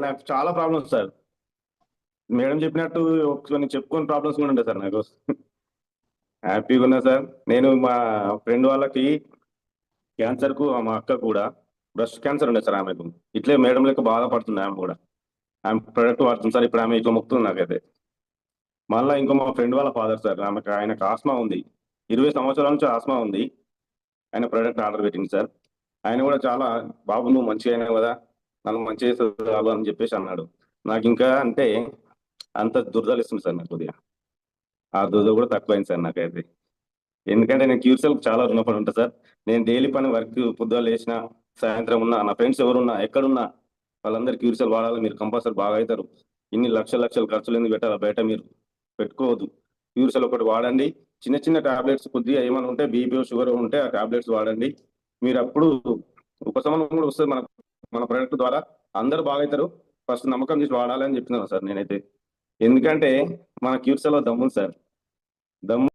నాకు చాలా problems sir. Madam చెప్పినట్టు కొన్ని చెప్పుకొని ప్రాబ్లమ్స్ కూడా ఉంటాయి సార్ నాకు. హ్యాపీగా ఉన్నా సార్. నేను మా ఫ్రెండ్ వాళ్ళకి క్యాన్సర్కు మా అక్క కూడా బ్రెస్ట్ క్యాన్సర్ ఉండే సార్ ఆమెకు. ఇట్లే మేడం లెక్క బాధపడుతుంది ఆమె కూడా. ఆమె ప్రొడక్ట్ వాడుతుంది సార్. ఇప్పుడు ఆమె ఇట్లా మొక్కుతుంది నాకైతే. మళ్ళీ ఇంకో మా ఫ్రెండ్ వాళ్ళ ఫాదర్ సార్, ఆయనకు ఆస్మా ఉంది. 20 సంవత్సరాల నుంచి ఆస్మా ఉంది. ఆయన ప్రొడక్ట్ ఆర్డర్ పెట్టింది సార్. ఆయన కూడా చాలా, బాబు నువ్వు మంచిగా అయినావు కదా, నన్ను మంచిగా చేస్తుంది కాదు అని చెప్పేసి అన్నాడు. నాకు ఇంకా అంటే అంత దురదలిస్తుంది సార్ నాకు కొద్దిగా. ఆ దురద కూడా తక్కువైంది సార్ నాకైతే. ఎందుకంటే నేను క్యూర్సెల్ చాలా రుణపడి ఉంటా సార్. నేను డైలీ పని వర్క్ పొద్దున్న లేచిన సాయంత్రం ఉన్నా, నా ఫ్రెండ్స్ ఎవరున్నా ఎక్కడున్నా వాళ్ళందరూ క్యూర్సెల్ వాడాలి, మీరు కంపల్సరీ బాగా అవుతారు. ఇన్ని లక్షల లక్షల ఖర్చులు ఎందుకు పెట్టాలి బయట, మీరు పెట్టుకోవద్దు. క్యూర్సెల్ ఒకటి వాడండి. చిన్న చిన్న టాబ్లెట్స్ కొద్దిగా ఏమైనా ఉంటే బీపీ షుగర్ ఉంటే ఆ టాబ్లెట్స్ వాడండి. మీరు అప్పుడు ఉపశమనం కూడా వస్తుంది మన ప్రొడక్ట్ ద్వారా. అందరూ బాగా అవుతారు. ఫస్ట్ నమ్మకం చేసి వాడాలని చెప్తున్నాను సార్ నేనైతే. ఎందుకంటే మన క్యూర్సెల్లో దమ్ము ఉంది సార్. దమ్ము